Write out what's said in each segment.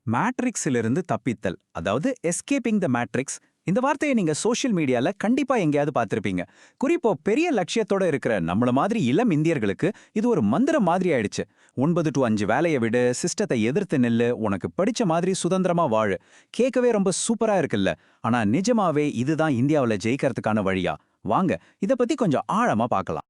மேட்ரிக்ஸிலிருந்து தப்பித்தல், அதாவது எஸ்கேப்பிங் த மேட்ரிக்ஸ். இந்த வார்த்தையை நீங்க சோஷியல் மீடியால கண்டிப்பா எங்கேயாவது பார்த்திருப்பீங்க. குறிப்பா பெரிய லட்சியத்தோட இருக்கிற நம்மள மாதிரி இளம் இந்தியர்களுக்கு இது ஒரு மந்திரம் மாதிரி ஆயிடுச்சு. 9 to 5 வேலையை விடு, சிஸ்டத்தை எதிர்த்து நில்லு, உனக்கு படிச்ச மாதிரி சுதந்திரமா வாழு. கேட்கவே ரொம்ப சூப்பரா இருக்குல்ல. ஆனா நிஜமாவே இதுதான் இந்தியாவுல ஜெயிக்கிறதுக்கான வழியா? வாங்க இத பத்தி கொஞ்சம் ஆழமா பார்க்கலாம்.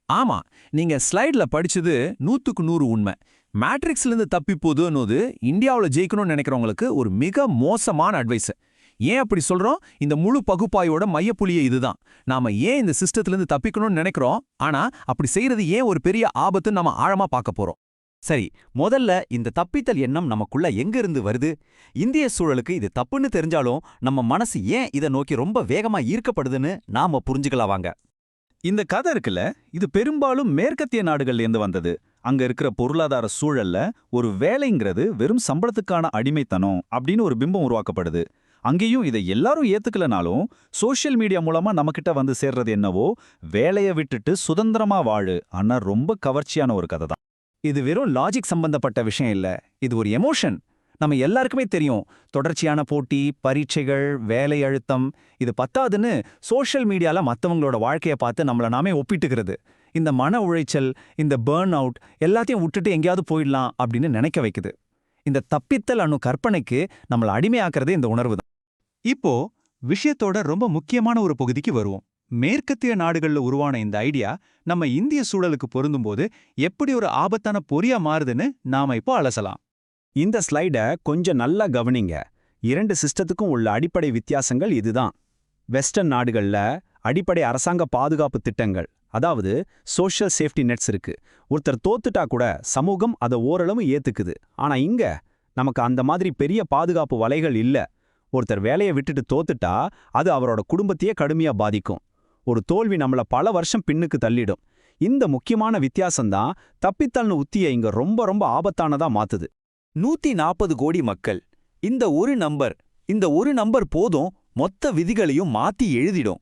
ஆமா, நீங்க ஸ்லைட்ல படிச்சது 100க்கு 100 உண்மை. மேட்ரிக்ஸ்ல இருந்து தப்பி போதுன்னு இந்தியாவுல ஜெயிக்கணும்னு நினைக்கிறவங்களுக்கு ஒரு மிக மோசமான அட்வைஸ். ஏன் அப்படி சொல்றோம்? இந்த முழு பகுப்பாயோட மையப்புள்ளியே இதுதான். நாம ஏன் இந்த சிஸ்டத்துல இருந்து தப்பிக்கணும்னு நினைக்கிறோம், ஆனா அப்படி செய்யறது ஏன் ஒரு பெரிய ஆபத்துன்னு நம்ம ஆழமா பார்க்க போறோம். சரி, முதல்ல இந்த தப்பித்தல் எண்ணம் நமக்குள்ள எங்க இருந்து வருது? இந்திய சூழலுக்கு இது தப்புன்னு தெரிஞ்சாலும் நம்ம மனசு ஏன் இதை நோக்கி ரொம்ப வேகமா ஈர்க்கப்படுதுன்னு நாம புரிஞ்சுக்கலாம் வாங்க. இந்த கதை இருக்குல்ல, இது பெரும்பாலும் மேற்கத்திய நாடுகள்ல இருந்து வந்தது. அங்க இருக்கிற பொருளாதார சூழல்ல ஒரு வேலைங்கிறது வெறும் சம்பளத்துக்கான அடிமைத்தனம் அப்படின்னு ஒரு பிம்பம் உருவாக்கப்படுது. அங்கேயும் இதை எல்லாரும் ஏத்துக்கலனாலும் சோஷியல் மீடியா மூலமா நம்மகிட்ட வந்து சேர்றது என்னவோ, வேலையை விட்டுட்டு சுதந்திரமா வாழு. ஆனா ரொம்ப கவர்ச்சியான ஒரு கதை தான். இது வெறும் லாஜிக் சம்பந்தப்பட்ட விஷயம் இல்ல, இது ஒரு எமோஷன். நம்ம எல்லாருக்குமே தெரியும், தொடர்ச்சியான போட்டி, பரீட்சைகள், வேலை அழுத்தம், இது பத்தாதுன்னு சோஷியல் மீடியால மத்தவங்களோட வாழ்க்கையை பார்த்து நம்மள நாமே ஒப்பிட்டுக்கிறது. இந்த மன உளைச்சல், இந்த பர்ன் அவுட் எல்லாத்தையும் விட்டுட்டு எங்கேயாவது போயிடலாம் அப்படின்னு நினைக்க வைக்குது. இந்த தப்பித்தல் அணு கற்பனைக்கு நம்மள அடிமையாக்குறதே இந்த உணர்வு தான். இப்போ விஷயத்தோட ரொம்ப முக்கியமான ஒரு பகுதிக்கு வருவோம். மேற்கத்திய நாடுகள்ல உருவான இந்த ஐடியா நம்ம இந்திய சூழலுக்கு பொருந்தும்போது எப்படி ஒரு ஆபத்தான பொறியா மாறுதுன்னு நாம இப்போ அலசலாம். இந்த ஸ்லைட கொஞ்சம் நல்லா கவனிங்க. 2 சிஸ்டத்துக்கும் உள்ள அடிப்படை வித்தியாசங்கள் இதுதான். வெஸ்டர்ன் நாடுகள்ல அடிப்படை அரசாங்க பாதுகாப்பு திட்டங்கள், அதாவது சோஷியல் சேஃப்டி நெட்ஸ் இருக்கு. ஒருத்தர் தோத்துட்டா கூட சமூகம் அதை ஓரளவு ஏத்துக்குது. ஆனா இங்க நமக்கு அந்த மாதிரி பெரிய பாதுகாப்பு வலைகள் இல்ல. ஒருத்தர் வேலையை விட்டுட்டு தோத்துட்டா அது அவரோட குடும்பத்தையே கடுமையா பாதிக்கும். ஒரு தோல்வி நம்மள பல வருஷம் பின்னுக்கு தள்ளிடும். இந்த முக்கியமான வித்தியாசம்தான் தப்பித்தல்னு உத்தியை இங்க ரொம்ப ரொம்ப ஆபத்தானதா மாத்துது. 140 கோடி மக்கள். இந்த ஒரு நம்பர் போதும் மொத்த விதிகளையும் மாத்தி எழுதிடும்.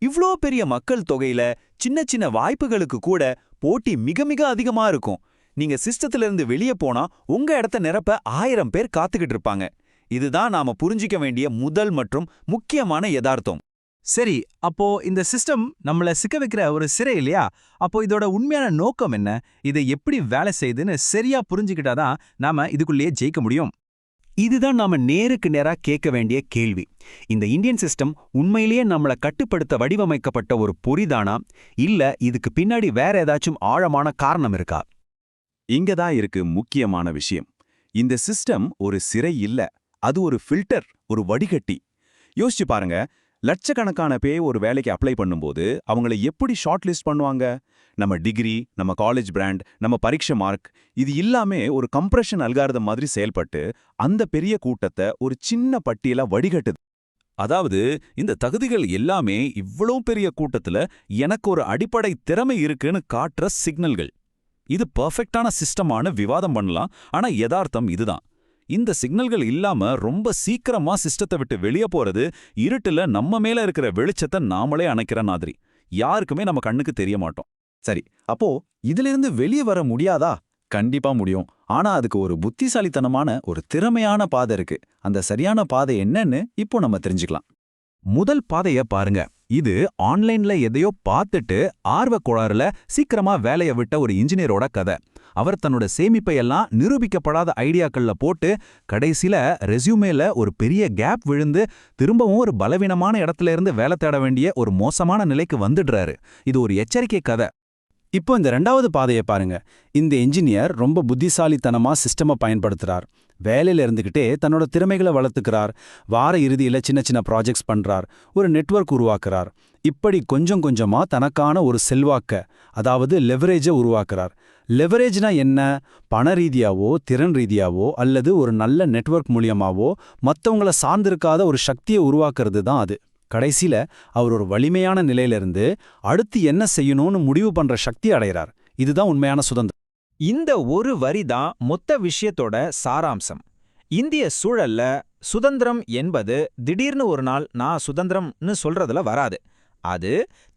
இவ்ளோ பெரிய மக்கள் தொகையில சின்ன சின்ன வாய்ப்புகளுக்கு கூட போட்டி மிக மிக அதிகமா இருக்கும். நீங்க சிஸ்டத்துல இருந்து வெளியே போனா உங்க இடத்த நிரப்ப 1000 பேர் காத்துக்கிட்டு இருப்பாங்க. இதுதான் நாம புரிஞ்சிக்க வேண்டிய முதல் மற்றும் முக்கியமான யதார்த்தம். சரி, அப்போ இந்த சிஸ்டம் நம்மள சிக்க வைக்கிற ஒரு சிறை இல்லையா? அப்போ இதோட உண்மையான நோக்கம் என்ன? இதை எப்படி வேலை செய்யுதுன்னு சரியா புரிஞ்சுக்கிட்டாதான் நாம இதுக்குள்ளேயே ஜெயிக்க முடியும். இதுதான் நாம நேருக்கு நேரா கேட்க வேண்டிய கேள்வி. இந்த இந்தியன் சிஸ்டம் உண்மையிலேயே நம்மள கட்டுப்படுத்த வடிவமைக்கப்பட்ட ஒரு பொறிதானா, இல்ல இதுக்கு பின்னாடி வேற ஏதாச்சும் ஆழமான காரணம் இருக்கா? இங்கதான் இருக்கு முக்கியமான விஷயம். இந்த சிஸ்டம் ஒரு சிறை இல்ல, அது ஒரு ஃபில்டர், ஒரு வடிகட்டி. யோசிச்சு பாருங்க, லட்சக்கணக்கான பேர் ஒரு வேலைக்கு அப்ளை பண்ணும்போது அவங்கள எப்படி ஷார்ட் லிஸ்ட் பண்ணுவாங்க? நம்ம டிகிரி, நம்ம காலேஜ் பிராண்ட், நம்ம பரீட்சை மார்க், இது எல்லாமே ஒரு கம்ப்ரெஷன் அல்காரிதம் மாதிரி செயல்பட்டு அந்த பெரிய கூட்டத்தை ஒரு சின்ன பட்டியலா வடிகட்டுது. அதாவது இந்த தகுதிகள் எல்லாமே இவ்வளோ பெரிய கூட்டத்துல எனக்கு ஒரு அடிப்படை திறமை இருக்குன்னு காட்டுற சிக்னல்கள். இது பெர்ஃபெக்டான சிஸ்டமான விவாதம் பண்ணலாம். ஆனா யதார்த்தம் இதுதான். இந்த சிக்னல்கள் இல்லாம ரொம்ப சீக்கிரமா சிஸ்டத்தை விட்டு வெளியே போறது இருட்டுல நம்ம மேல இருக்கிற வெளிச்சத்தை நாமளே அணைக்கிற மாதிரி. யாருக்குமே நம்ம கண்ணுக்கு தெரிய மாட்டோம். சரி, அப்போ இதிலிருந்து வெளியே வர முடியாதா? கண்டிப்பா முடியும். ஆனா அதுக்கு ஒரு புத்திசாலித்தனமான ஒரு திறமையான பாதை இருக்கு. அந்த சரியான பாதை என்னன்னு இப்போ நம்ம தெரிஞ்சுக்கலாம். முதல் பாதைய பாருங்க. இது ஆன்லைன்ல எதையோ பார்த்துட்டு ஆர்வ கோளாறுல சீக்கிரமா வேலைய விட்ட ஒரு இன்ஜினியரோட கதை. அவர் தன்னோட சேமிப்பை எல்லாம் நிரூபிக்கப்படாத ஐடியாக்கள்ல போட்டு கடைசில ரெஸ்யூமேல ஒரு பெரிய கேப் விழுந்து திரும்பவும் ஒரு பலவீனமான இடத்துல இருந்து வேலை தேட வேண்டிய ஒரு மோசமான நிலைக்கு வந்துடுறாரு. இது ஒரு எச்சரிக்கை கதை. இப்போ இந்த 2வது பாதையை பாருங்க. இந்த இன்ஜினியர் ரொம்ப புத்திசாலித்தனமா சிஸ்டமை பயன்படுத்துறார். வேலையில இருந்துகிட்டே தன்னோட திறமைகளை வளர்த்துக்கிறார். வார இறுதியில சின்ன சின்ன ப்ராஜெக்ட்ஸ் பண்றார். ஒரு நெட்வொர்க் உருவாக்குறார். இப்படி கொஞ்சம் கொஞ்சமா தனக்கான ஒரு செல்வாக்க, அதாவது லெவரேஜை உருவாக்குறார். லெவரேஜ்னா என்ன? பண ரீதியாவோ, திறன் ரீதியாவோ, அல்லது ஒரு நல்ல நெட்வொர்க் மூலியமாவோ மற்றவங்கள சார்ந்திருக்காத ஒரு சக்தியை உருவாக்குறது தான் அது. கடைசியில அவர் ஒரு வலிமையான நிலையிலிருந்து அடுத்து என்ன செய்யணும்னு முடிவு பண்ற சக்தி அடைகிறார். இதுதான் உண்மையான சுதந்திரம். இந்த ஒரு வரி தான் மொத்த விஷயத்தோட சாராம்சம். இந்திய சூழல்ல சுதந்திரம் என்பது திடீர்னு ஒரு நாள் நான் சுதந்திரம்னு சொல்றதுல வராது. அது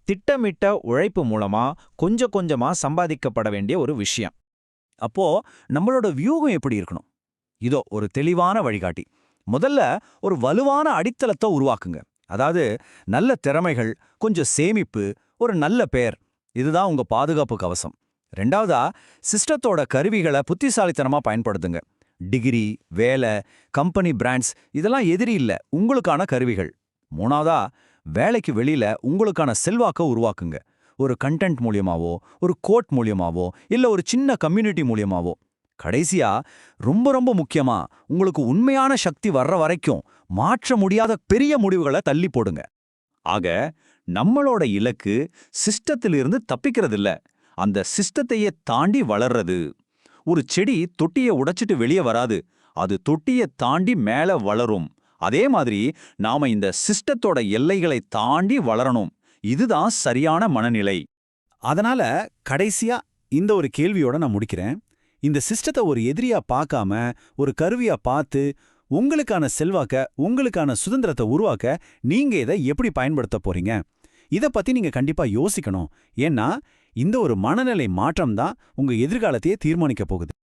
திட்டமிட்ட உழைப்பு மூலமா கொஞ்சம் கொஞ்சமா சம்பாதிக்கப்பட வேண்டிய ஒரு விஷயம். அப்போ நம்மளோட வியூகம் எப்படி இருக்கணும்? இதோ ஒரு தெளிவான வழிகாட்டி. முதல்ல ஒரு வலுவான அடித்தளத்தை உருவாக்குங்க. அதாவது நல்ல திறமைகள், கொஞ்சம் சேமிப்பு, ஒரு நல்ல பெயர். இதுதான் உங்க பாதுகாப்பு கவசம். ரெண்டாவதா, சிஸ்டத்தோட கருவிகளை புத்திசாலித்தனமா பயன்படுத்துங்க. டிகிரி, வேலை, கம்பெனி பிராண்ட்ஸ் இதெல்லாம் எதிரி இல்ல, உங்களுக்கான கருவிகள். மூணாவதா, வேலைக்கு வெளியில உங்களுக்கான செல்வாக்க உருவாக்குங்க. ஒரு கண்டென்ட் மூலியமாவோ, ஒரு கோட் மூலியமாவோ, இல்ல ஒரு சின்ன கம்யூனிட்டி மூலியமாவோ. கடைசியா, ரொம்ப ரொம்ப முக்கியமா, உங்களுக்கு உண்மையான சக்தி வர்ற வரைக்கும் மாற்ற முடியாத பெரிய முடிவுகளை தள்ளி போடுங்க. ஆக, நம்மளோட இலக்கு சிஸ்டத்திலிருந்து தப்பிக்கிறது இல்ல, அந்த சிஸ்டத்தையே தாண்டி வளர்றது. ஒரு செடி தொட்டியை உடைச்சிட்டு வெளியே வராது, அது தொட்டியை தாண்டி மேல வளரும். அதே மாதிரி நாம இந்த சிஸ்டத்தோட எல்லைகளை தாண்டி வளரணும். இதுதான் சரியான மனநிலை. அதனால கடைசியா இந்த ஒரு கேள்வியோட நான் முடிக்கிறேன். இந்த சிஸ்டத்தை ஒரு எதிரியா பார்க்காம ஒரு கருவியா பார்த்து உங்களுக்கான செல்வாக்க, உங்களுக்கான சுதந்திரத்தை உருவாக்க நீங்க இதை எப்படி பயன்படுத்த போறீங்க? இத பத்தி நீங்க கண்டிப்பா யோசிக்கணும். ஏன்னா இந்த ஒரு மனநிலை மாற்றம் தான் உங்க எதிர்காலத்தையே தீர்மானிக்க போகுது.